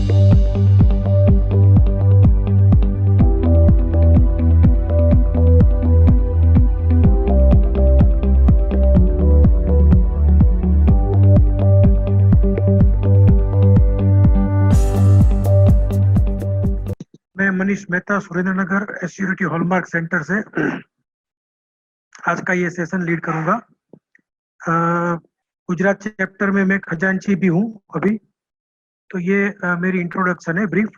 मैं मनीष मेहता सुरेंद्र नगर एसयूरिटी hallmark centre से आज का ये सेशन लीड करूंगा। गुजरात चैप्टर में मैं खजांची भी हूँ अभी। तो ये मेरी इंट्रोडक्शन है ब्रीफ।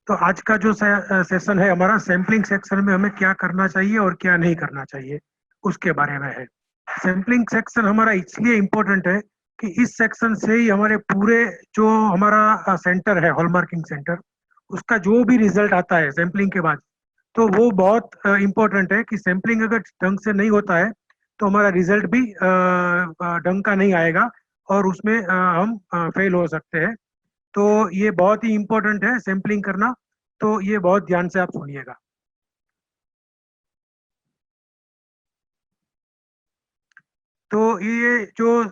तो आज का जो सेशन है हमारा सैम्पलिंग सेक्शन में हमें क्या करना चाहिए और क्या नहीं करना चाहिए उसके बारे में है। सैम्पलिंग सेक्शन हमारा इसलिए इम्पोर्टेंट है कि इस सेक्शन से ही हमारे पूरे जो हमारा सेंटर है हॉलमार्किंग सेंटर, उसका जो भी रिजल्ट आता है सैम्पलिंग के बाद, तो वो बहुत इम्पोर्टेंट है कि सैम्पलिंग अगर ढंग से नहीं होता है तो हमारा रिजल्ट भी ढंग का नहीं आएगा और उसमें हम फेल हो सकते हैं। तो ये बहुत ही इम्पोर्टेंट है सैम्पलिंग करना, तो ये बहुत ध्यान से आप सुनिएगा। तो ये जो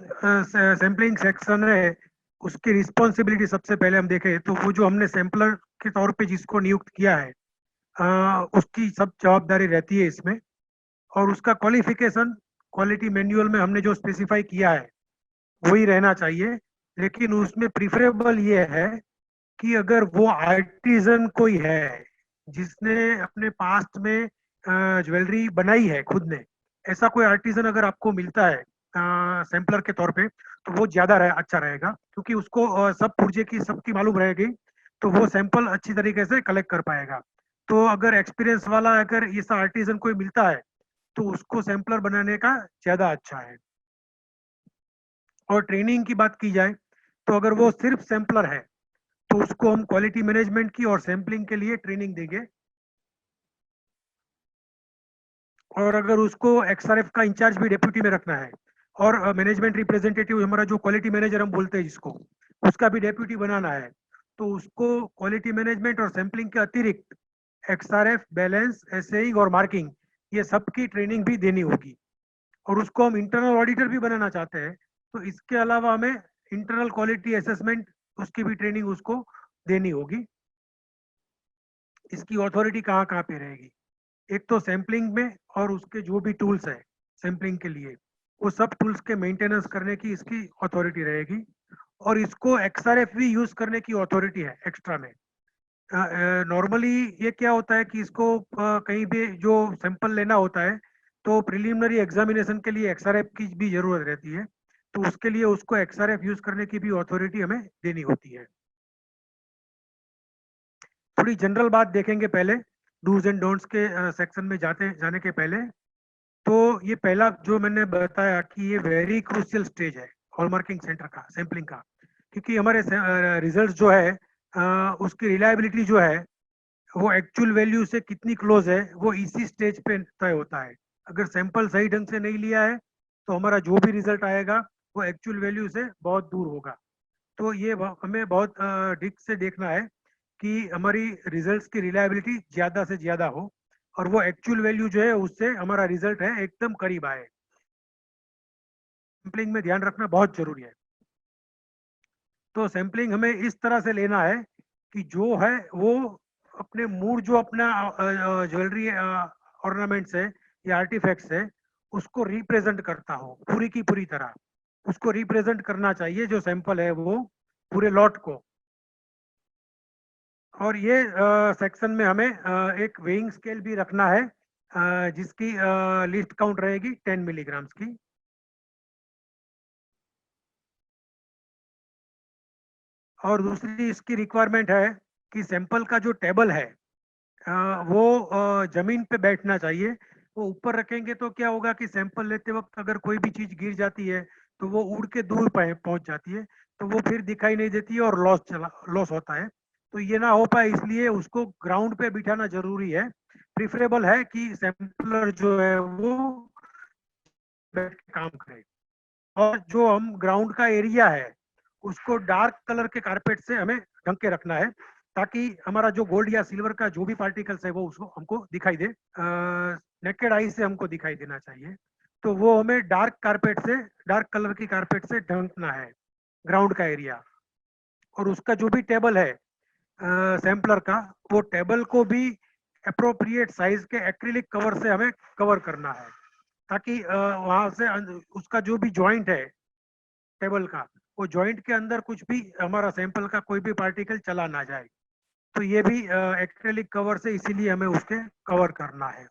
सैम्पलिंग सेक्शन है उसकी रिस्पॉन्सिबिलिटी सबसे पहले हम देखें तो वो जो हमने सैम्पलर के तौर पे जिसको नियुक्त किया है उसकी सब जवाबदारी रहती है इसमें। और उसका क्वालिफिकेशन क्वालिटी मैनुअल में हमने जो स्पेसिफाई किया है वही रहना चाहिए। लेकिन उसमें प्रिफरेबल ये है कि अगर वो आर्टिजन कोई है जिसने अपने पास्ट में ज्वेलरी बनाई है खुद ने, ऐसा कोई आर्टिजन अगर आपको मिलता है सैम्पलर के तौर पे, तो वो ज्यादा अच्छा रहेगा क्योंकि उसको सब पुर्जे की सबकी मालूम रहेगी, तो वो सैंपल अच्छी तरीके से कलेक्ट कर पाएगा। तो अगर एक्सपीरियंस वाला अगर ऐसा आर्टिजन कोई मिलता है तो उसको सैंपलर बनाने का ज्यादा अच्छा है। और ट्रेनिंग की बात की जाए तो अगर वो सिर्फ सैंपलर है तो उसको हम क्वालिटी मैनेजमेंट की और सैंपलिंग के लिए ट्रेनिंग देंगे। और अगर उसको एक्सआरएफ का इंचार्ज भी डेप्यूटी में रखना है और मैनेजमेंट रिप्रेजेंटेटिव हमारा जो क्वालिटी मैनेजर हम बोलते हैं जिसको, उसका भी डेप्यूटी बनाना है, तो उसको क्वालिटी मैनेजमेंट और सैंपलिंग के अतिरिक्त एक्सआरएफ, बैलेंस, एसेइंग और मार्किंग, ये सब की ट्रेनिंग भी देनी होगी। और उसको हम इंटरनल ऑडिटर भी बनाना चाहते हैं, तो इसके अलावा हमें इंटरनल क्वालिटी असेसमेंट उसकी भी ट्रेनिंग उसको देनी होगी। इसकी अथॉरिटी कहाँ कहाँ पे रहेगी? एक तो सैंपलिंग में और उसके जो भी टूल्स है सैंपलिंग के लिए, वो सब टूल्स के मेंटेनेंस करने की इसकी अथॉरिटी रहेगी। और इसको एक्सआरएफ भी यूज करने की अथॉरिटी है एक्स्ट्रा में। नॉर्मली ये क्या होता है कि इसको कहीं भी जो सैंपल लेना होता है तो प्रिलिमिनरी एग्जामिनेशन के लिए एक्सआरएफ की भी जरूरत रहती है, तो उसके लिए उसको एक्सआरएफ यूज करने की भी अथॉरिटी हमें देनी होती है। थोड़ी जनरल बात देखेंगे पहले डूज एंड डोंट्स के सेक्शन में जाने के पहले। तो ये पहला जो मैंने बताया कि ये वेरी क्रूशियल स्टेज है हॉलमार्किंग सेंटर का, सैंपलिंग का, क्योंकि हमारे रिजल्ट जो है उसकी रिलायबिलिटी जो है वो एक्चुअल वैल्यू से कितनी क्लोज है वो इसी स्टेज पे तय होता है। अगर सैंपल सही ढंग से नहीं लिया है तो हमारा जो भी रिजल्ट आएगा वो एक्चुअल वैल्यू से बहुत दूर होगा। तो ये हमें बहुत ठीक से देखना है कि हमारी रिजल्ट्स की रिलायबिलिटी ज्यादा से ज्यादा हो और वो एक्चुअल वैल्यू जो है उससे हमारा रिजल्ट है एकदम करीब आए। सैम्पलिंग में ध्यान रखना बहुत जरूरी है। तो सैम्पलिंग हमें इस तरह से लेना है कि जो है वो अपने मूड जो अपना ज्वेलरी ऑर्नामेंट्स है या आर्टिफैक्ट्स है उसको रिप्रेजेंट करता हो पूरी की पूरी तरह, उसको रिप्रेजेंट करना चाहिए जो सैंपल है वो पूरे लॉट को। और ये सेक्शन में हमें एक वेइंग स्केल भी रखना है जिसकी लिस्ट काउंट रहेगी 10 मिलीग्राम्स की। और दूसरी इसकी रिक्वायरमेंट है कि सैंपल का जो टेबल है वो जमीन पे बैठना चाहिए। वो ऊपर रखेंगे तो क्या होगा कि सैंपल लेते वक्त अगर कोई भी चीज गिर जाती है तो वो उड़ के दूर पहुंच जाती है, तो वो फिर दिखाई नहीं देती है और लॉस होता है। तो ये ना हो पाए इसलिए उसको ग्राउंड पे बिठाना जरूरी है। प्रिफरेबल है कि सैंपलर जो है वो बैठ के काम करे। और जो हम ग्राउंड का एरिया है उसको डार्क कलर के कारपेट से हमें ढंक के रखना है ताकि हमारा जो गोल्ड या सिल्वर का जो भी पार्टिकल्स है वो उसको हमको दिखाई दे, नेकेड आई से हमको दिखाई देना चाहिए। तो वो हमें डार्क कलर की कारपेट से ढंकना है ग्राउंड का एरिया। और उसका जो भी टेबल है सैम्पलर का, वो टेबल को भी अप्रोप्रिएट साइज के एक्रिलिक कवर से हमें कवर करना है, ताकि वहां से उसका जो भी जॉइंट है टेबल का, वो जॉइंट के अंदर कुछ भी हमारा सैंपल का कोई भी पार्टिकल चला ना जाए। तो ये भी एक्रिलिक कवर से इसीलिए हमें उसके कवर करना है।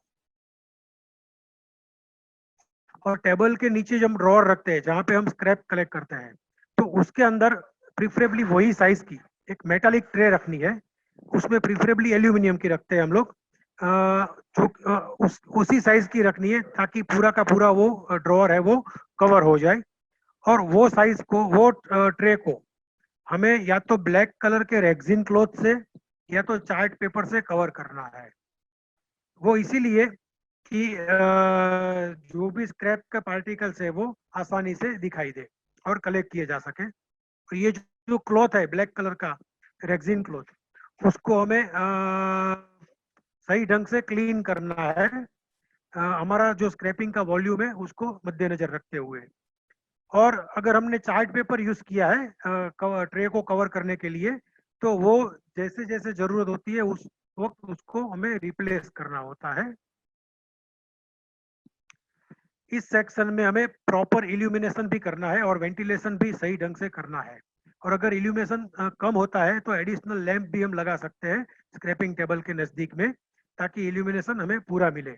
और टेबल के नीचे जब हम ड्रॉअर रखते हैं जहाँ पे हम स्क्रैप कलेक्ट करते हैं, तो उसके अंदर प्रिफरेबली वही साइज की एक मेटालिक ट्रे रखनी है। उसमें प्रिफरेबली एल्यूमिनियम की रखते हैं हम लोग, जो उसी साइज की रखनी है, ताकि पूरा का पूरा वो ड्रॉअर है वो कवर हो जाए। और वो साइज को, वो ट्रे को हमें या तो ब्लैक कलर के रेक्सिन क्लॉथ से या तो चार्ट पेपर से कवर करना है। वो इसीलिए कि जो भी स्क्रैप का पार्टिकल्स है वो आसानी से दिखाई दे और कलेक्ट किए जा सके। और ये जो क्लॉथ है ब्लैक कलर का रेक्सिन क्लॉथ, उसको हमें सही ढंग से क्लीन करना है, हमारा जो स्क्रैपिंग का वॉल्यूम है उसको मद्देनजर रखते हुए। और अगर हमने चार्ट पेपर यूज किया है ट्रे को कवर करने के लिए, तो वो जैसे जैसे जरूरत होती है उस वक्त उसको हमें रिप्लेस करना होता है। इस सेक्शन में हमें प्रॉपर इल्यूमिनेशन भी करना है और वेंटिलेशन भी सही ढंग से करना है। और अगर इल्यूमिनेशन कम होता है तो एडिशनल लैंप भी हम लगा सकते हैं स्क्रैपिंग टेबल के नजदीक में, ताकि इल्यूमिनेशन हमें पूरा मिले।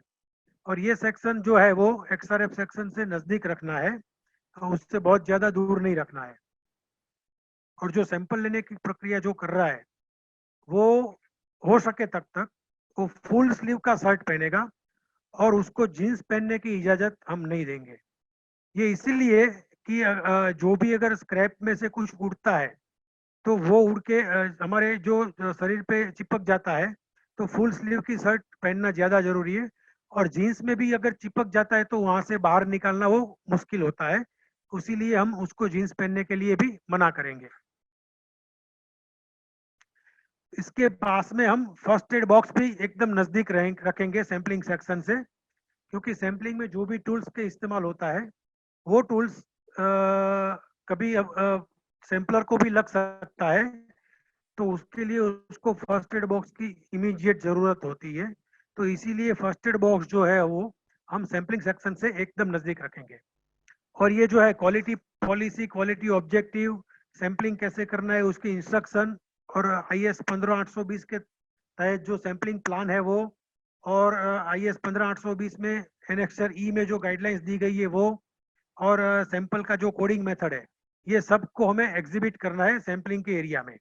और ये सेक्शन जो है वो एक्सआरएफ सेक्शन से नजदीक रखना है, उससे बहुत ज्यादा दूर नहीं रखना है। और जो सैंपल लेने की प्रक्रिया जो कर रहा है वो हो सके तब तक वो फुल स्लीव का शर्ट पहनेगा, और उसको जीन्स पहनने की इजाजत हम नहीं देंगे। ये इसीलिए कि जो भी अगर स्क्रैप में से कुछ उड़ता है तो वो उड़ के हमारे जो शरीर पे चिपक जाता है, तो फुल स्लीव की शर्ट पहनना ज्यादा जरूरी है। और जीन्स में भी अगर चिपक जाता है तो वहां से बाहर निकालना वो मुश्किल होता है, इसीलिए हम उसको जीन्स पहनने के लिए भी मना करेंगे। इसके पास में हम फर्स्ट एड बॉक्स भी एकदम नजदीक रखेंगे सैंपलिंग सेक्शन से, क्योंकि सैंपलिंग में जो भी टूल्स के इस्तेमाल होता है वो टूल्स कभी सैंपलर को भी लग सकता है, तो उसके लिए उसको फर्स्ट एड बॉक्स की इमीडिएट जरूरत होती है। तो इसीलिए फर्स्ट एड बॉक्स जो है वो हम सैंपलिंग सेक्शन से एकदम नजदीक रखेंगे। और ये जो है quality policy, quality objective, sampling कैसे करना है उसकी इंस्ट्रक्शन, और IS 15820 के तहत जो सैंपलिंग प्लान है वो, और IS 15820 में एनेक्सर ई में जो गाइडलाइंस दी गई है वो, और सैंपल का जो कोडिंग मेथड है, ये सब को हमें एग्जिबिट करना है सैंपलिंग के एरिया में।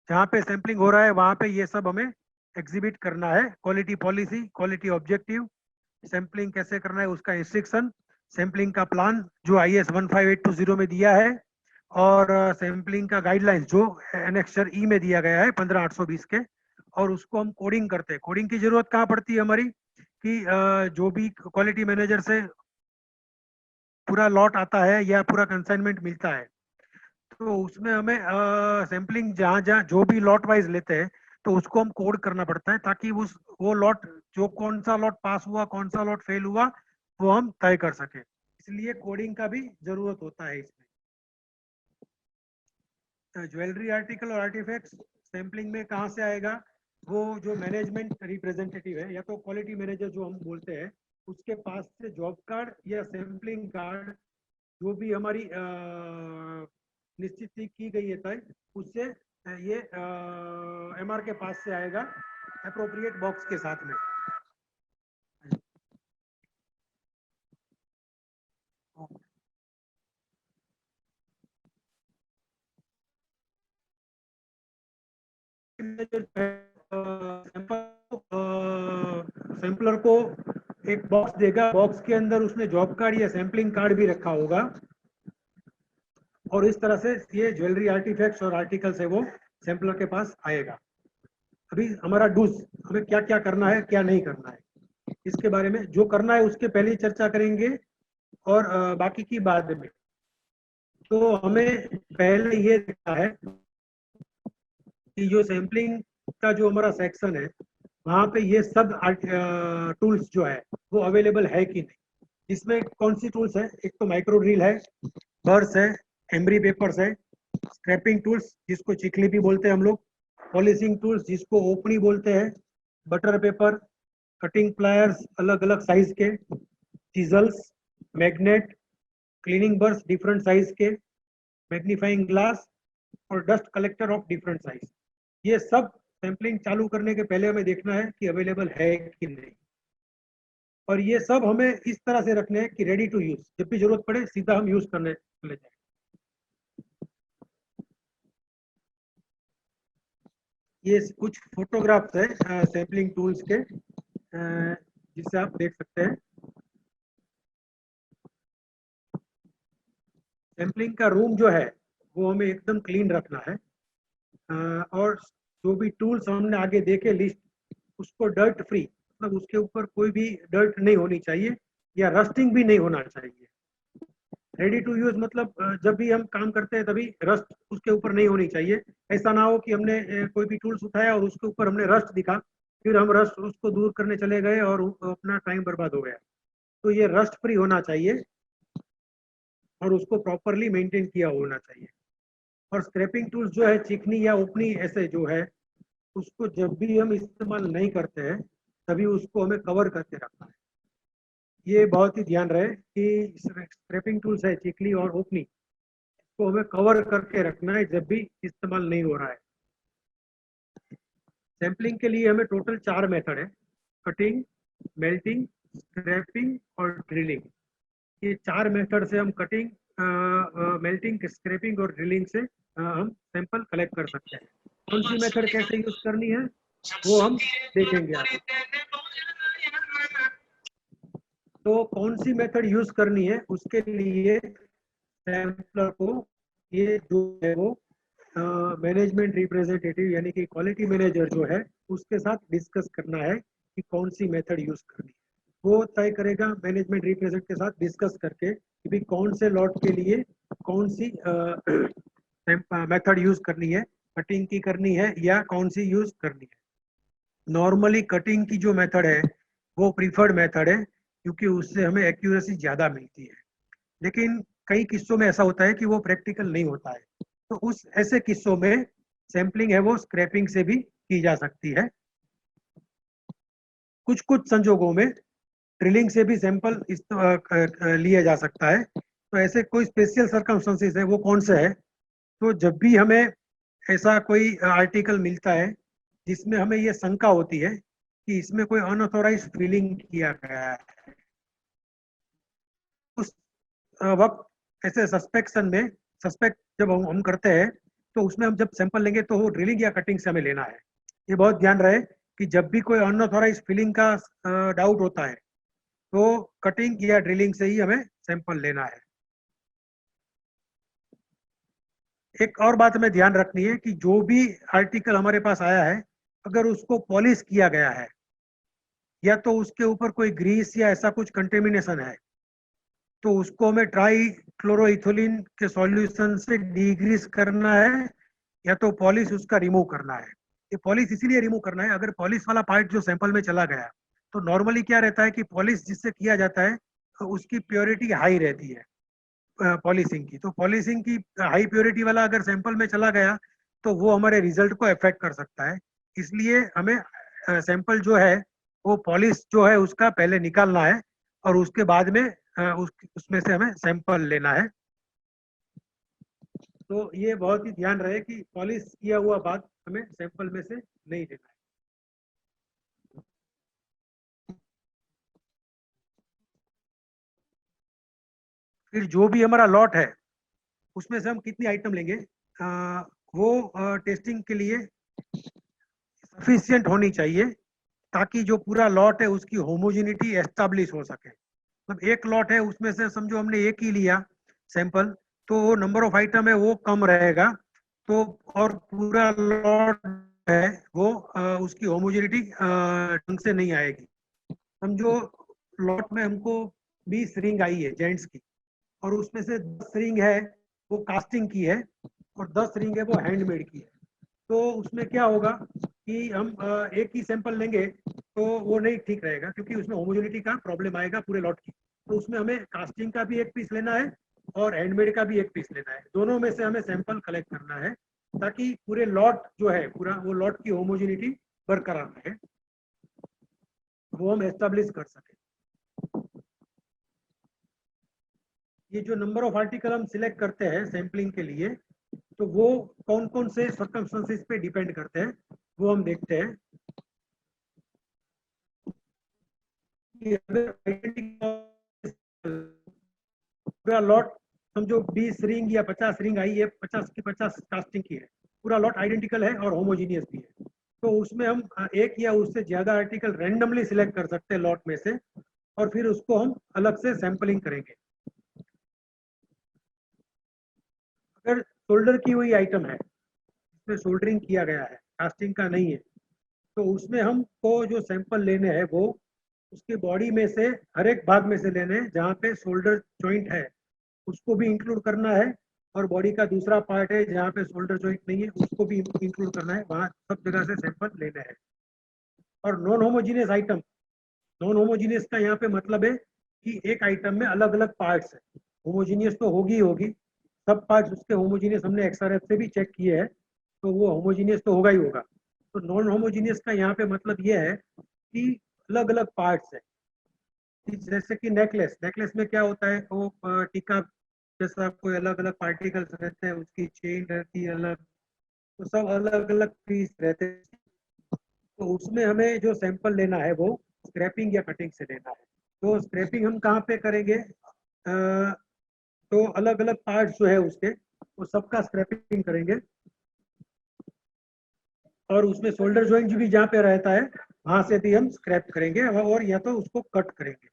जहाँ पे सैंपलिंग हो रहा है वहाँ पे ये सब हमें एग्जिबिट करना है। Quality policy, quality objective, sampling कैसे करना है उसका इंस्ट्रक्शन, सैंपलिंग का प्लान जो IS 15820 में दिया है, और सैंपलिंग का गाइडलाइंस जो एनेक्सर ई में दिया गया है 15820 के। और उसको हम कोडिंग करते हैं। कोडिंग की जरूरत कहाँ पड़ती है हमारी, कि जो भी क्वालिटी मैनेजर से पूरा लॉट आता है या पूरा कंसाइनमेंट मिलता है, तो उसमें हमें सैंपलिंग जहाँ जहाँ जो भी लॉट वाइज लेते हैं तो उसको हम कोड करना पड़ता है, ताकि उस वो लॉट, जो कौन सा लॉट पास हुआ कौन सा लॉट फेल हुआ वो हम तय कर सके। इसलिए कोडिंग का भी जरूरत होता है इसमें। ज्वेलरी आर्टिकल और आर्टिफैक्ट्स सैंपलिंग में कहाँ से आएगा, वो जो मैनेजमेंट रिप्रेजेंटेटिव है या तो क्वालिटी मैनेजर जो हम बोलते हैं, उसके पास से जॉब कार्ड या सैंपलिंग कार्ड जो भी हमारी निश्चित की गई है तय, उससे ये MR के पास से आएगा अप्रोप्रिएट बॉक्स के साथ में। सैंपलर को एक बॉक्स देगा, बॉक्स के अंदर उसने जॉब कार्ड या सैंपलिंग कार्ड भी रखा होगा, और इस तरह से ये ज्वेलरी आर्टिफैक्ट्स और आर्टिकल्स है वो सैंपलर के पास आएगा। अभी हमारा डूज, हमें क्या क्या करना है क्या नहीं करना है, इसके बारे में जो करना है उसके पहले ही चर्चा करेंगे, और बाकी की बाद में। तो हमें पहले ये देखना है कि जो सैंपलिंग का जो हमारा सेक्शन है वहाँ पे ये सब टूल्स जो है वो अवेलेबल है कि नहीं। इसमें कौन सी टूल्स है, एक तो माइक्रो ड्रिल है, बर्स है, एम्ब्री पेपर्स है, स्क्रैपिंग टूल्स जिसको चिकली भी बोलते हैं हम लोग, पॉलिशिंग टूल्स जिसको ओपनी बोलते हैं, बटर पेपर, कटिंग प्लायर्स अलग अलग साइज के, chisels, magnet, cleaning brush different size के, मैग्नीफाइंग ग्लास और dust collector of different size. ये सब सैंपलिंग चालू करने के पहले हमें देखना है कि अवेलेबल है कि नहीं, और ये सब हमें इस तरह से रखने हैं कि रेडी टू यूज, जब भी जरूरत पड़े सीधा हम यूज करने चले जाए। ये कुछ फोटोग्राफ्स है सैम्पलिंग टूल्स के, जिसे आप देख सकते हैं। सैम्पलिंग का रूम जो है वो हमें एकदम क्लीन रखना है, और जो भी टूल्स हमने आगे देखे लिस्ट, उसको डर्ट फ्री, मतलब उसके ऊपर कोई भी डर्ट नहीं होनी चाहिए या रस्टिंग भी नहीं होना चाहिए। रेडी टू यूज मतलब जब भी हम काम करते हैं तभी रस्ट उसके ऊपर नहीं होनी चाहिए। ऐसा ना हो कि हमने कोई भी टूल्स उठाया और उसके ऊपर हमने रस्ट दिखा, फिर हम रस्ट उसको दूर करने चले गए और अपना टाइम बर्बाद हो गया। तो ये रस्ट फ्री होना चाहिए और उसको प्रॉपरली मेंटेन किया होना चाहिए। और स्क्रैपिंग टूल्स जो है, चिकनी या ओपनी ऐसे जो है, उसको जब भी हम इस्तेमाल नहीं करते हैं तभी उसको हमें कवर करके रखना है। ये बहुत ही ध्यान रहे कि स्क्रैपिंग टूल्स है चिकली और ओपनी, को हमें कवर करके रखना है जब भी इस्तेमाल नहीं हो रहा है। सैंपलिंग के लिए हमें टोटल 4 मेथड है: कटिंग, मेल्टिंग, स्क्रैपिंग और ड्रिलिंग। ये 4 मेथड से हम कटिंग, मेल्टिंग, स्क्रैपिंग और ड्रिलिंग से हम सैंपल कलेक्ट कर सकते हैं। कौन सी मेथड कैसे यूज करनी है वो हम देखेंगे आगे। तो कौन सी मेथड यूज करनी है उसके लिए सैम्पलर को, ये जो है वो मैनेजमेंट रिप्रेजेंटेटिव यानी कि क्वालिटी मैनेजर जो है उसके साथ डिस्कस करना है कि कौन सी मेथड यूज करनी है। वो तय करेगा मैनेजमेंट रिप्रेजेंट के साथ डिस्कस करके कि भाई कौन से लॉट के लिए कौन सी मेथड यूज करनी है, कटिंग की करनी है या कौन सी यूज करनी है। नॉर्मली कटिंग की जो मेथड है वो प्रीफर्ड मेथड है, क्योंकि उससे हमें एक्यूरेसी ज़्यादा मिलती है। लेकिन कई किस्सों में ऐसा होता है कि वो प्रैक्टिकल नहीं होता है, तो उस ऐसे किस्सों में सैम्पलिंग है वो स्क्रैपिंग से भी की जा सकती है। कुछ कुछ संजोगों में ड्रिलिंग से भी सैंपल लिया जा सकता है। तो ऐसे कोई स्पेशल सर्कमस्टेंसेस है, वो कौन से है? तो जब भी हमें ऐसा कोई आर्टिकल मिलता है जिसमें हमें ये शंका होती है कि इसमें कोई अनऑथोराइज फिलिंग किया गया है, उस वक्त ऐसे सस्पेक्शन में, सस्पेक्ट जब हम करते हैं तो उसमें हम जब सैंपल लेंगे तो वो ड्रिलिंग या कटिंग से हमें लेना है। ये बहुत ध्यान रहे कि जब भी कोई अनऑथोराइज फिलिंग का डाउट होता है तो कटिंग या ड्रिलिंग से ही हमें सैंपल लेना है। एक और बात हमें ध्यान रखनी है कि जो भी आर्टिकल हमारे पास आया है, अगर उसको पॉलिश किया गया है या तो उसके ऊपर कोई ग्रीस या ऐसा कुछ कंटेमिनेशन है, तो उसको हमें ट्राई क्लोरोइथोलिन के सॉल्यूशन से डीग्रीस करना है या तो पॉलिश उसका रिमूव करना है। ये पॉलिश इसीलिए रिमूव करना है, अगर पॉलिश वाला पार्ट जो सैंपल में चला गया तो नॉर्मली क्या रहता है कि पॉलिश जिससे किया जाता है तो उसकी प्योरिटी हाई रहती है पॉलिशिंग की। तो पॉलिशिंग की हाई प्योरिटी वाला अगर सैंपल में चला गया तो वो हमारे रिजल्ट को अफेक्ट कर सकता है। इसलिए हमें सैंपल जो है वो पॉलिश जो है उसका पहले निकालना है और उसके बाद में उसमें से हमें सैंपल लेना है। तो ये बहुत ही ध्यान रहे कि पॉलिश किया हुआ बाद हमें सैंपल में से नहीं लेना है। फिर जो भी हमारा लॉट है उसमें से हम कितनी आइटम लेंगे, वो टेस्टिंग के लिए सफिशियंट होनी चाहिए ताकि जो पूरा लॉट है उसकी होमोजेनिटी एस्टेब्लिश हो सके। मतलब एक लॉट है उसमें से समझो हमने एक ही लिया सैंपल, तो वो नंबर ऑफ आइटम है वो कम रहेगा, तो और पूरा लॉट है वो उसकी होमोजेनिटी ढंग से नहीं आएगी। समझो लॉट में हमको 20 रिंग आई है जेंट्स की, और उसमें से 10 रिंग है वो कास्टिंग की है और 10 रिंग है वो हैंडमेड की है। तो उसमें क्या होगा कि हम एक ही सैंपल लेंगे तो वो नहीं ठीक रहेगा, क्योंकि उसमें होमोजेनिटी का प्रॉब्लम आएगा पूरे लॉट की। तो उसमें हमें कास्टिंग का भी एक पीस लेना है और हैंडमेड का भी एक पीस लेना है, दोनों में से हमें सैंपल कलेक्ट करना है। ताकि पूरे लॉट जो है पूरा वो लॉट की होमोजेनिटी बरकरार रहे, वो हम एस्टेब्लिश कर सके। ये जो नंबर ऑफ आर्टिकल हम सिलेक्ट करते हैं सैंपलिंग के लिए, तो वो कौन कौन से सर्कमस्टेंसेस पे डिपेंड करते हैं वो हम देखते हैं। कि अगर पूरा लॉट समझो 20 रिंग या 50 रिंग आई है, 50 की 50 कास्टिंग की है, पूरा लॉट आइडेंटिकल है और होमोजीनियस भी है, तो उसमें हम एक या उससे ज्यादा आर्टिकल रैंडमली सिलेक्ट कर सकते हैं लॉट में से, और फिर उसको हम अलग से सैंपलिंग करेंगे। अगर सोल्डर की हुई आइटम है, इसमें सोल्डरिंग किया गया है, कास्टिंग का नहीं है, तो उसमें हमको जो सैंपल लेने हैं वो उसकी बॉडी में से हर एक भाग में से लेने हैं जहाँ पे शोल्डर जॉइंट है उसको भी इंक्लूड करना है, और बॉडी का दूसरा पार्ट है जहाँ पे शोल्डर जॉइंट नहीं है उसको भी इंक्लूड करना है, वहाँ सब जगह से सैंपल लेने हैं। और non homogeneous item, non homogeneous का यहाँ पे मतलब है कि एक आइटम में अलग अलग पार्ट्स है, होमोजीनियस तो होगी ही होगी, सब पार्ट्स उसके होमोजीनियस हमने एक्सआरएफ से भी चेक किए हैं, तो वो होमोजीनियस तो होगा ही होगा। तो नॉन होमोजीनियस का यहाँ पे मतलब ये है कि अलग अलग पार्ट्स है। जैसे कि नेकलेस, नेकलेस में क्या होता है, वो टीका जैसा कोई अलग अलग पार्टिकल्स रहते हैं, उसकी चेन रहती है अलग, तो सब अलग अलग पीस रहते हैं, तो उसमें हमें जो सैंपल लेना है वो स्क्रैपिंग या कटिंग से लेना है। तो स्क्रैपिंग हम कहाँ पे करेंगे, तो अलग अलग पार्ट्स जो है उसके वो सबका स्क्रैपिंग करेंगे, और उसमें शोल्डर जॉइंट भी जहाँ पे रहता है वहां से भी हम स्क्रैप करेंगे, और या तो उसको कट करेंगे।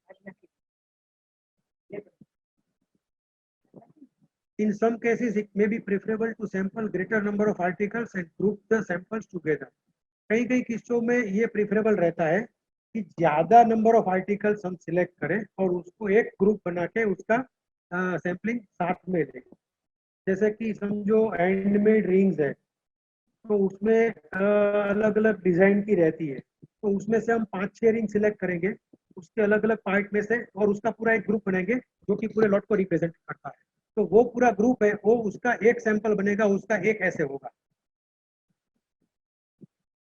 In some cases, it may be preferable to sample greater number of articles and group the samples together. कई कई किस्सों में ये प्रेफरेबल रहता है कि ज्यादा नंबर ऑफ आर्टिकल्स हम सिलेक्ट करें और उसको एक ग्रुप बना के उसका सैम्पलिंग साथ में दें। जैसे कि समझो हैंडमेड रिंग्स है, तो उसमें अलग अलग डिजाइन की रहती है, तो उसमें से हम 5-6 रिंग सिलेक्ट करेंगे उसके अलग अलग पार्ट में से, और उसका पूरा एक ग्रुप बनाएंगे जो कि पूरे लॉट को रिप्रेजेंट करता है। तो वो पूरा ग्रुप है, वो उसका एक सैंपल बनेगा, उसका एक ऐसे होगा।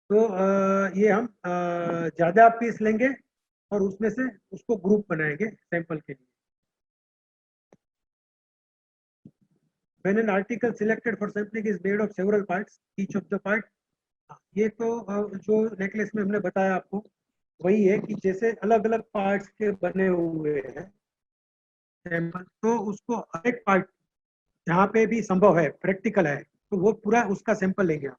तो ये हम ज्यादा पीस लेंगे और उसमें से उसको ग्रुप बनाएंगे सैंपल के लिए। When an article selected for sampling is made of several parts, each of the part, ये तो जो नेकलेस में हमने बताया आपको वही है कि जैसे अलग अलग पार्ट्स के बने हुए हैं सैंपल, तो उसको हर एक पार्ट जहाँ पे भी संभव है प्रैक्टिकल है तो वो पूरा उसका सैंपल लेंगे आप।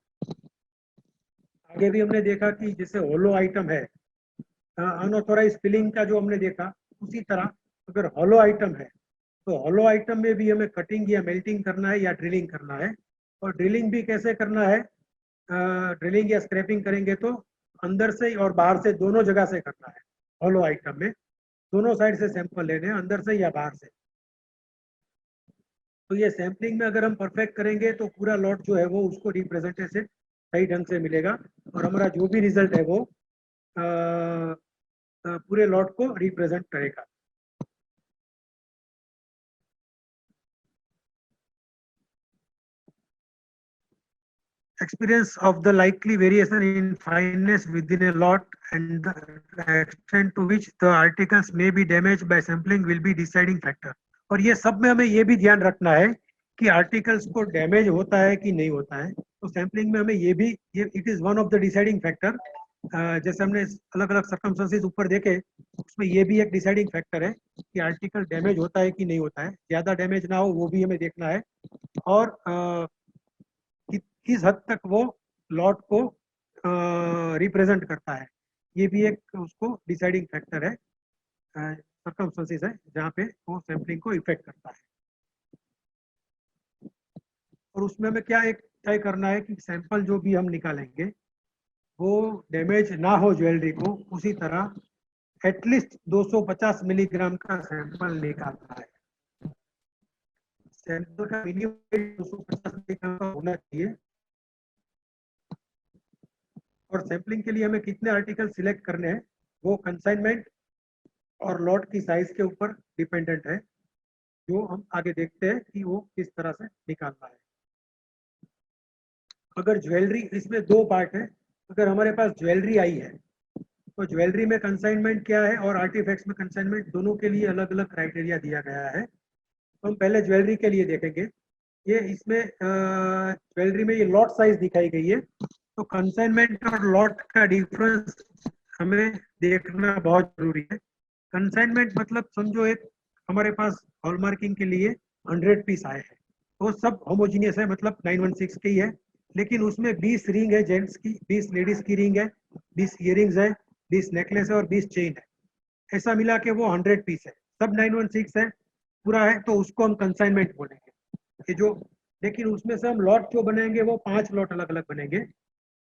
आगे भी हमने देखा कि जैसे होलो आइटम है, अनऑथोराइज फिलिंग का जो हमने देखा, उसी तरह अगर होलो आइटम है तो होलो आइटम में भी हमें कटिंग या मेल्टिंग करना है या ड्रिलिंग करना है। और ड्रिलिंग भी कैसे करना है, ड्रिलिंग या स्क्रैपिंग करेंगे तो अंदर से और बाहर से दोनों जगह से करना है। होलो आइटम में दोनों साइड से सैंपल लेने हैं, अंदर से या बाहर से। तो ये सैम्पलिंग में अगर हम परफेक्ट करेंगे तो पूरा लॉट जो है वो उसको रिप्रेजेंटेशन सही ढंग से मिलेगा, और हमारा जो भी रिजल्ट है वो पूरे लॉट को रिप्रेजेंट करेगा। Experience of the likely variation in fineness within a lot and the extent to which the articles may be damaged by sampling will be deciding factor. और ये सब में हमें ये भी ध्यान रखना है कि आर्टिकल्स को डैमेज होता है कि नहीं होता है, तो सैम्पलिंग में हमें ये भी, ये it is one of the deciding factor. जैसे हमने अलग अलग सर्कमस्टेंसेस ऊपर देखे, उसमें ये भी एक डिसाइडिंग फैक्टर है कि आर्टिकल डैमेज होता है कि नहीं होता है, ज्यादा डैमेज ना हो वो भी हमें देखना है, और किस हद तक वो लॉट को रिप्रेजेंट करता है, ये भी एक उसको डिसाइडिंग फैक्टर है, सर्कमस्टेंसेस है जहाँ पे वो सैम्पलिंग को इफेक्ट करता है। और उसमें हमें क्या एक तय करना है कि सैंपल जो भी हम निकालेंगे वो डैमेज ना हो ज्वेलरी को, उसी तरह एटलीस्ट 250 मिलीग्राम का सैंपल निकालना है। सैंपल का मिनिमम 250 मिलीग्राम का होना चाहिए। और सैम्पलिंग के लिए हमें कितने आर्टिकल सिलेक्ट करने हैं वो कंसाइनमेंट और लॉट की साइज के ऊपर डिपेंडेंट है, जो हम आगे देखते हैं कि वो किस तरह से निकालना है। अगर ज्वेलरी, इसमें दो पार्ट है। अगर हमारे पास ज्वेलरी आई है तो ज्वेलरी में कंसाइनमेंट क्या है और आर्टिफैक्ट्स में कंसाइनमेंट, दोनों के लिए अलग अलग क्राइटेरिया दिया गया है। तो हम पहले ज्वेलरी के लिए देखेंगे। ये इसमें ज्वेलरी में ये लॉट साइज दिखाई गई है। तो कंसाइनमेंट और लॉट का डिफरेंस हमें देखना बहुत जरूरी है। कंसाइनमेंट मतलब समझो एक हमारे पास हॉलमार्किंग के लिए 100 पीस आए हैं, वो सब होमोजीनियस है, मतलब 916 के ही है। लेकिन उसमें 20 रिंग है जेंट्स की, 20 लेडीज की रिंग है, 20 इयरिंग्स है, 20 नेकलेस है और 20 चेन है। ऐसा मिला के वो 100 पीस है, सब 916 है, पूरा है, तो उसको हम कंसाइनमेंट बोलेंगे। ये जो, लेकिन उसमें से हम लॉट जो बनेंगे वो 5 लॉट अलग अलग बनेंगे।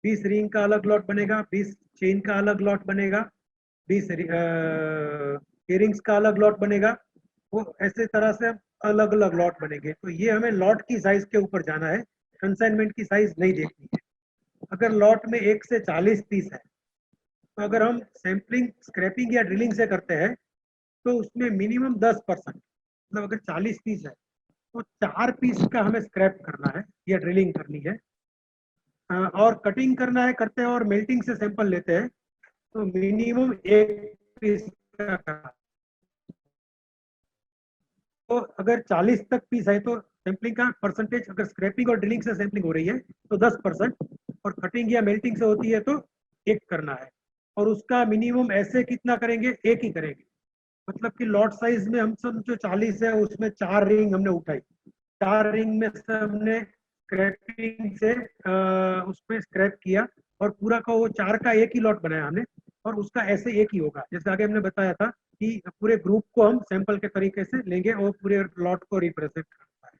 20 रिंग का अलग लॉट बनेगा, 20 चेन का अलग लॉट बनेगा, 20 इयरिंग्स का अलग लॉट बनेगा। वो ऐसे तरह से अलग अलग लॉट बनेंगे। तो ये हमें लॉट की साइज के ऊपर जाना है, कंसाइनमेंट की साइज नहीं देखनी है। अगर लॉट में 1 से 40 पीस है, तो अगर हम सैंपलिंग स्क्रैपिंग या ड्रिलिंग से करते हैं तो उसमें मिनिमम 10%, मतलब अगर 40 पीस है तो 4 पीस का हमें स्क्रैप करना है या ड्रिलिंग करनी है। और कटिंग करना है करते हैं और मेल्टिंग से सैंपल लेते हैं तो मिनिमम 1 पीस का करना है। तो अगर 40 तक पीस है तो सैंपलिंग का परसेंटेज, अगर स्क्रैपिंग और ड्रिलिंग से सैंपलिंग हो रही है तो 10%, और कटिंग या मेल्टिंग से होती है तो 1 करना है। और उसका मिनिमम ऐसे कितना करेंगे, 1 ही करेंगे। मतलब कि लॉट साइज में हम सब जो 40 है उसमें 4 रिंग हमने उठाई, 4 रिंग में से हमने स्क्रैपिंग से उसमें स्क्रैप किया, और पूरा का वो 4 का एक ही लॉट बनाया हमने। और उसका ऐसे एक ही होगा, जैसे आगे हमने बताया था कि पूरे ग्रुप को हम सैंपल के तरीके से लेंगे और पूरे लॉट को रिप्रेजेंट करता है।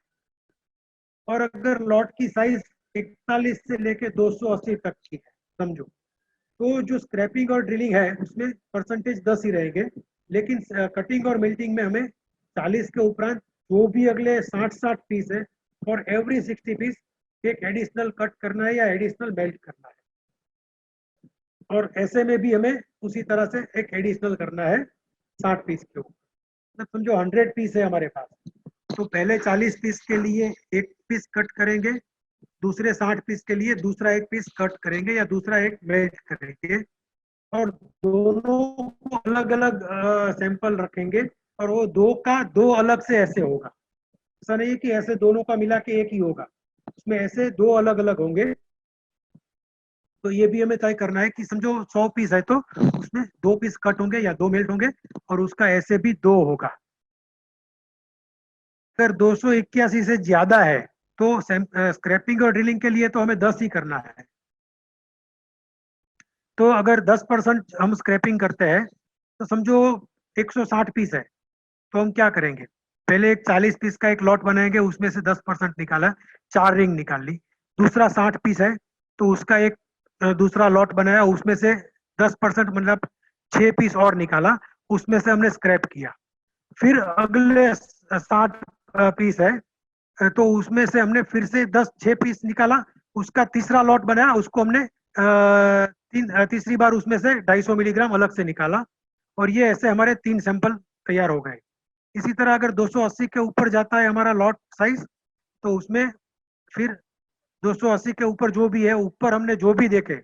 और अगर लॉट की साइज 41 से लेके 280 तक की है समझो, तो जो स्क्रैपिंग और ड्रिलिंग है उसमें परसेंटेज 10 ही रहेंगे। लेकिन कटिंग और मेल्टिंग में हमें 40 के उपरांत जो भी अगले 60 पीस है, फॉर एवरी 60 पीस एक एडिशनल कट करना है या एडिशनल बेल्ट करना है। और ऐसे में भी हमें उसी तरह से एक एडिशनल करना है 60 पीस के ऊपर। तो समझो 100 पीस है हमारे पास, तो पहले 40 पीस के लिए एक पीस कट करेंगे, दूसरे 60 पीस के लिए दूसरा एक पीस कट करेंगे या दूसरा एक बेल्ट करेंगे, और दोनों को अलग अलग सैंपल रखेंगे। और वो दो का दो अलग से ऐसे होगा, ऐसा नहीं है कि ऐसे दोनों का मिला के एक ही होगा, उसमें ऐसे दो अलग अलग होंगे। तो ये भी हमें तय करना है कि समझो 100 पीस है तो उसमें 2 पीस कट होंगे या 2 मेल्ट होंगे, और उसका ऐसे भी 2 होगा। अगर 281 से ज्यादा है तो स्क्रैपिंग और ड्रिलिंग के लिए तो हमें 10 ही करना है। तो अगर 10% हम स्क्रैपिंग करते हैं तो समझो 160 पीस है, तो हम क्या करेंगे, पहले एक 40 पीस का एक लॉट बनाएंगे, उसमें से 10% निकाला, 4 रिंग निकाल ली। दूसरा 60 पीस है तो उसका एक दूसरा लॉट बनाया, उसमें से 10% मतलब 6 पीस और निकाला, उसमें से हमने स्क्रैप किया। फिर अगले 60 पीस है, तो उसमें से हमने फिर से 6 पीस निकाला, उसका तीसरा लॉट बनाया, उसको हमने तीसरी बार उसमें से 250 मिलीग्राम अलग से निकाला। और ये ऐसे हमारे 3 सैंपल तैयार हो गए। इसी तरह अगर 280 के ऊपर जाता है हमारा लॉट साइज, तो उसमें फिर 280 के ऊपर जो भी है, ऊपर हमने जो भी देखे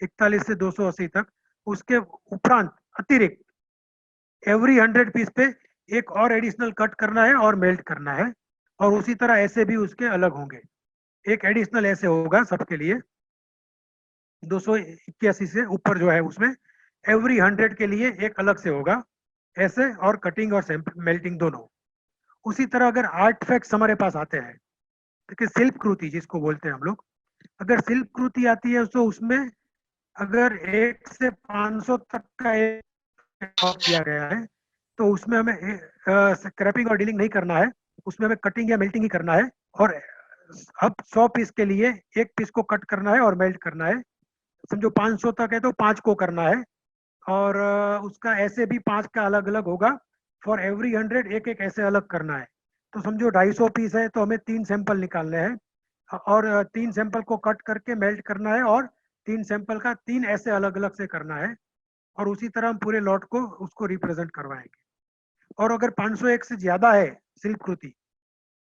41 से 280 तक, उसके उपरांत अतिरिक्त एवरी 100 पीस पे एक और एडिशनल कट करना है और मेल्ट करना है। और उसी तरह ऐसे भी उसके अलग होंगे, एक एडिशनल ऐसे होगा सबके लिए 281 से ऊपर जो है उसमें एवरी 100 के लिए एक अलग से होगा ऐसे, और कटिंग और मेल्टिंग दोनों। उसी तरह अगर आर्टिफैक्ट्स हमारे पास आते हैं, देखिए शिल्प कृति जिसको बोलते हैं हम लोग, अगर शिल्प कृति आती है तो उसमें अगर 1 से 500 तक का एक किया गया है, तो उसमें हमें स्क्रैपिंग और डीलिंग नहीं करना है, उसमें हमें कटिंग या मेल्टिंग ही करना है। और अब 100 पीस के लिए एक पीस को कट करना है और मेल्ट करना है। समझो 500 तक है तो 5 को करना है, और उसका ऐसे भी 5 का अलग अलग होगा, फॉर एवरी 100 एक एक ऐसे अलग करना है। तो समझो 250 पीस है तो हमें 3 सैंपल निकालने हैं, और 3 सैंपल को कट करके मेल्ट करना है, और 3 सैंपल का 3 ऐसे अलग अलग से करना है। और उसी तरह हम पूरे लॉट को उसको रिप्रेजेंट करवाएंगे। और अगर 501 से ज्यादा है शिल्प कृति,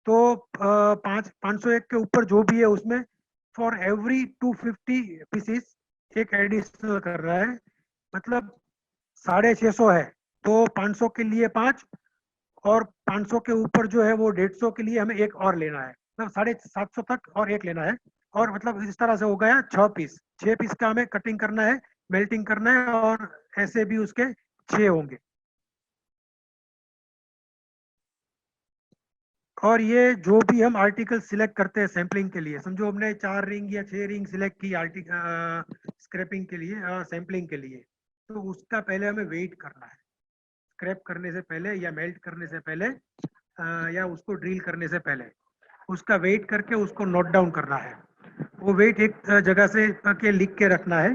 तो 501 के ऊपर जो भी है उसमें फॉर एवरी 250 पीसीस एक एडिशनल कर रहा है, मतलब 650 है तो 500 के लिए 5, और 500 के ऊपर जो है वो 150 के लिए हमें एक और लेना है, मतलब 750 तक और एक लेना है। और मतलब इस तरह से हो गया 6 पीस, 6 पीस का हमें कटिंग करना है, मेल्टिंग करना है, और ऐसे भी उसके 6 होंगे। और ये जो भी हम आर्टिकल सिलेक्ट करते हैं सैम्पलिंग के लिए, समझो हमने 4 रिंग या 6 रिंग सिलेक्ट की आर्टिकल स्क्रैपिंग के लिए, सैम्पलिंग के लिए, तो उसका पहले हमें वेट करना है, स्क्रैप करने से पहले या मेल्ट करने से पहले, या उसको ड्रिल करने से पहले उसका वेट करके उसको नोट डाउन करना है। वो वेट एक जगह से के लिख के रखना है,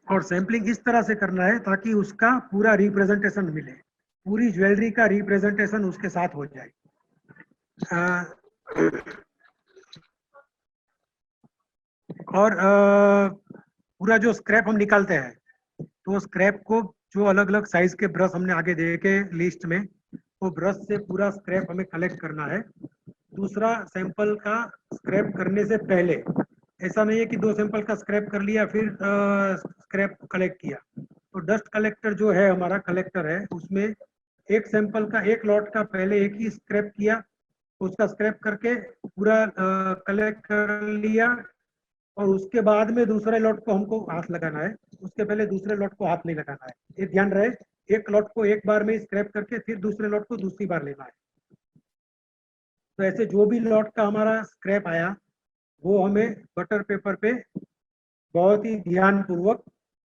और सैम्पलिंग इस तरह से करना है ताकि उसका पूरा रिप्रेजेंटेशन मिले, पूरी ज्वेलरी का रिप्रेजेंटेशन उसके साथ हो जाए। अ, और पूरा जो स्क्रैप हम निकालते हैं, तो स्क्रैप को जो अलग अलग साइज के ब्रश हमने आगे देखे लिस्ट में, वो ब्रश से पूरा स्क्रैप हमें कलेक्ट करना है। दूसरा, सैंपल का स्क्रैप करने से पहले ऐसा नहीं है कि 2 सैंपल का स्क्रैप कर लिया फिर स्क्रैप कलेक्ट किया। तो डस्ट कलेक्टर जो है हमारा कलेक्टर है, उसमें एक सैंपल का एक लॉट का पहले एक ही स्क्रैप किया, उसका स्क्रैप करके पूरा कलेक्ट कर लिया, और उसके बाद में दूसरे लॉट को हमको हाथ लगाना है, उसके पहले दूसरे लॉट को हाथ नहीं लगाना है। ये ध्यान रहे, एक लॉट को एक बार में स्क्रैप करके फिर दूसरे लॉट को दूसरी बार लेना है। तो ऐसे जो भी लॉट का हमारा स्क्रैप आया, वो हमें बटर पेपर पे बहुत ही ध्यान पूर्वक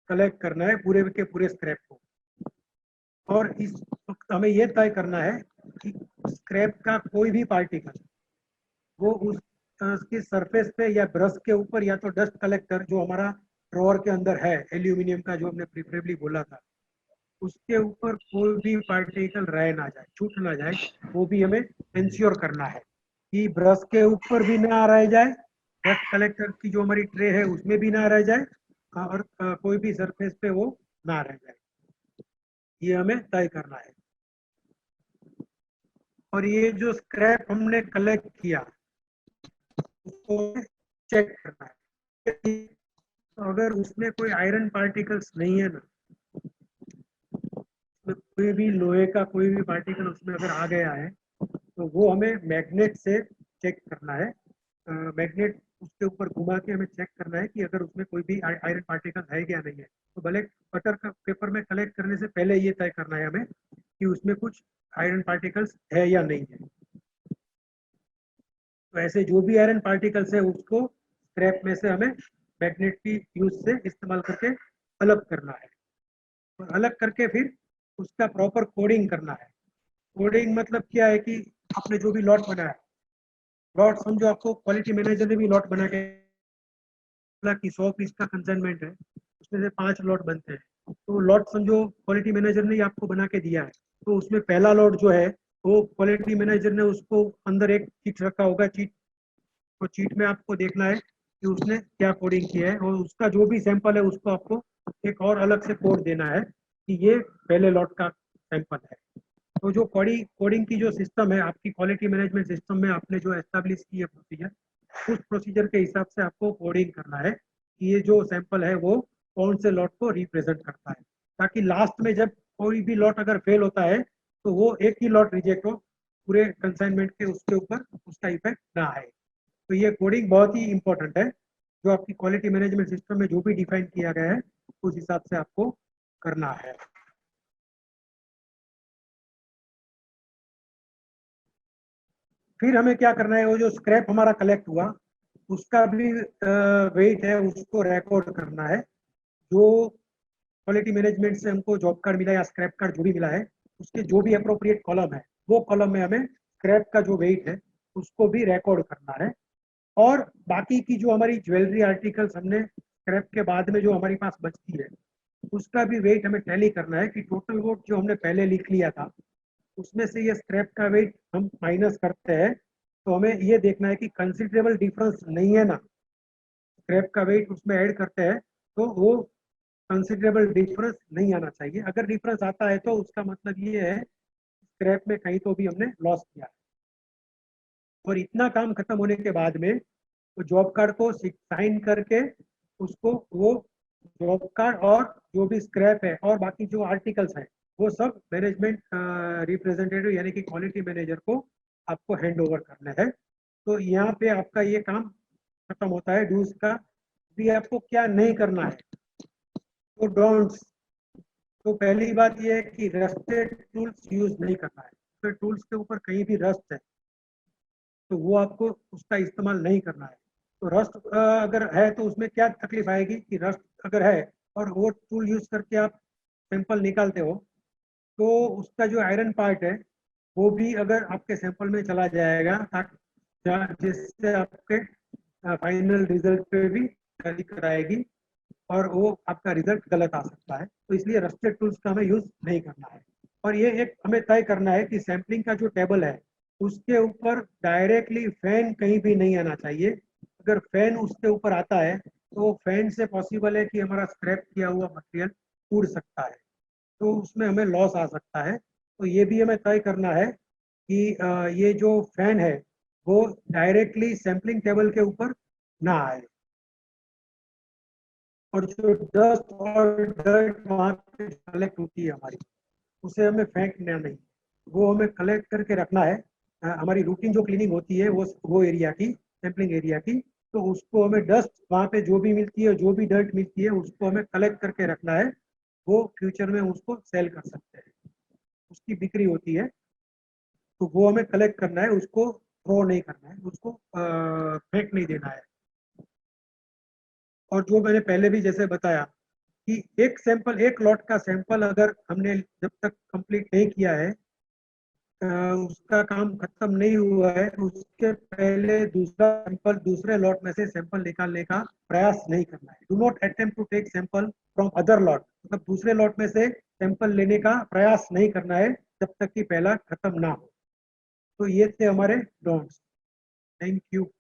कलेक्ट करना है, पूरे के पूरे स्क्रैप को। और इस वक्त हमें यह तय करना है कि स्क्रैप का कोई भी पार्टिकल वो उस उसकी सरफेस पे या ब्रश के ऊपर, या तो डस्ट कलेक्टर जो हमारा ड्रॉअर के अंदर है एल्यूमिनियम का, जो हमने प्रिफरेबली बोला था, उसके ऊपर कोई भी पार्टिकल रह ना जाए, छूट ना जाए, वो भी हमें इंश्योर करना है कि ब्रश के ऊपर भी ना रह जाए, डस्ट कलेक्टर की जो हमारी ट्रे है उसमें भी ना रह जाए, और कोई भी सरफेस पे वो ना रह जाए, ये हमें तय करना है। और ये जो स्क्रैप हमने कलेक्ट किया उसको चेक करना है। तो अगर उसमें कोई आयरन पार्टिकल्स नहीं है ना, उसमें कोई भी लोहे का कोई भी पार्टिकल उसमें अगर आ गया है, तो वो हमें मैग्नेट से चेक करना है। मैग्नेट उसके ऊपर घुमा के हमें चेक करना है कि अगर उसमें कोई भी आयरन पार्टिकल है या नहीं है। तो भले बटर का पेपर में कलेक्ट करने से पहले ये तय करना है हमें कि उसमें कुछ आयरन पार्टिकल्स है या नहीं है। तो ऐसे जो भी आयरन पार्टिकल्स है उसको स्क्रैप में से हमें मैग्नेट की यूज से इस्तेमाल करके अलग करना है, और अलग करके फिर उसका प्रॉपर कोडिंग करना है। कोडिंग मतलब क्या है कि आपने जो भी लॉट बनाया, लॉट समझो आपको क्वालिटी मैनेजर ने भी लॉट बना के बोला कि 100 पीस का कंसाइनमेंट है, उसमें से 5 लॉट बनते हैं, तो लॉट समझो क्वालिटी मैनेजर ने ही आपको बना के दिया है। तो उसमें पहला लॉट जो है वो क्वालिटी मैनेजर ने उसको अंदर एक चीट रखा होगा, चीट, तो चीट में आपको देखना है कि उसने क्या कोडिंग किया है, और उसका जो भी सैंपल है उसको आपको एक और अलग से कोड देना है कि ये पहले लॉट का सैंपल है। तो जो कोडिंग की जो सिस्टम है आपकी क्वालिटी मैनेजमेंट सिस्टम में आपने जो एस्टेब्लिश की है प्रोसीजर, उस प्रोसीजर के हिसाब से आपको कोडिंग करना है कि ये जो सैंपल है वो कौन से लॉट को रिप्रेजेंट करता है, ताकि लास्ट में जब कोई भी लॉट अगर फेल होता है तो वो एक ही लॉट रिजेक्ट हो, पूरे कंसाइनमेंट के उसके ऊपर उसका इफेक्ट ना आए। तो ये कोडिंग बहुत ही इंपॉर्टेंट है, जो आपकी क्वालिटी मैनेजमेंट सिस्टम में जो भी डिफाइन किया गया है उस हिसाब से आपको करना है। फिर हमें क्या करना है, वो जो स्क्रैप हमारा कलेक्ट हुआ उसका भी वेट है, उसको रिकॉर्ड करना है। जो क्वालिटी मैनेजमेंट से हमको जॉब कार्ड मिला या स्क्रैप कार्ड जो भी मिला है, उसके जो भी अप्रोप्रिएट कॉलम है, वो कॉलम में हमें स्क्रैप का जो वेट है उसको भी रिकॉर्ड करना है। और बाकी की जो हमारी ज्वेलरी आर्टिकल्स हमने स्क्रैप के बाद में जो हमारी पास बचती है, उसका भी वेट हमें टैली करना है कि टोटल वेट जो हमने पहले लिख लिया था उसमें से ये स्क्रैप का वेट हम माइनस करते हैं, तो हमें ये देखना है कि कंसिडरेबल डिफरेंस नहीं है ना, स्क्रैप का वेट उसमें ऐड करते हैं तो वो कंसिडरेबल डिफरेंस नहीं आना चाहिए। अगर डिफरेंस आता है तो उसका मतलब ये है स्क्रैप में कहीं तो भी हमने लॉस किया। और इतना काम खत्म होने के बाद में तो जॉब कार्ड को साइन करके उसको वो जॉब कार्ड और जो भी स्क्रैप है और बाकी जो आर्टिकल्स है वो सब मैनेजमेंट रिप्रेजेंटेटिव यानी कि क्वालिटी मैनेजर को आपको हैंड ओवर करना है। तो यहाँ पे आपका ये काम खत्म होता है डूज का। भी आपको क्या नहीं करना है, तो डोंट्स। तो पहली बात ये है कि रस्टेड टूल्स यूज नहीं करना है। तो टूल्स के ऊपर कहीं भी रस्ट है तो वो आपको उसका इस्तेमाल नहीं करना है। तो रस्ट अगर है तो उसमें क्या तकलीफ आएगी कि रस्ट अगर है और वो टूल यूज करके आप सैंपल निकालते हो तो उसका जो आयरन पार्ट है वो भी अगर आपके सैंपल में चला जाएगा जिससे आपके फाइनल रिजल्ट पे भी टैली कराएगी और वो आपका रिजल्ट गलत आ सकता है। तो इसलिए रस्टेड टूल्स का हमें यूज नहीं करना है। और ये एक हमें तय करना है कि सैम्पलिंग का जो टेबल है उसके ऊपर डायरेक्टली फैन कहीं भी नहीं आना चाहिए। अगर फैन उसके ऊपर आता है तो फैन से पॉसिबल है कि हमारा स्क्रैप किया हुआ मटेरियल उड़ सकता है, तो उसमें हमें लॉस आ सकता है। तो ये भी हमें तय करना है कि ये जो फैन है वो डायरेक्टली सैम्पलिंग टेबल के ऊपर ना आए। और जो डस्ट और डर्ट वहाँ पे कलेक्ट होती है हमारी, उसे हमें फेंकना नहीं, वो हमें कलेक्ट करके रखना है। हमारी रूटीन जो क्लीनिंग होती है वो एरिया की, सैम्पलिंग एरिया की, तो उसको हमें डस्ट वहाँ पे जो भी मिलती है जो भी डर्ट मिलती है उसको हमें कलेक्ट करके रखना है। वो फ्यूचर में उसको सेल कर सकते हैं, उसकी बिक्री होती है। तो वो हमें कलेक्ट करना है, उसको थ्रो नहीं करना है, उसको फेंक नहीं देना है। और जो मैंने पहले भी जैसे बताया कि एक सैंपल, एक लॉट का सैंपल अगर हमने जब तक कंप्लीट नहीं किया है, उसका काम खत्म नहीं हुआ है, उसके पहले दूसरा सैंपल दूसरे लॉट में से सैंपल निकालने का प्रयास नहीं करना है। Do not attempt to take sample from other lot, मतलब दूसरे लॉट में से सैंपल लेने का प्रयास नहीं करना है जब तक कि पहला खत्म ना हो। तो ये थे हमारे डोंट्स। Thank you.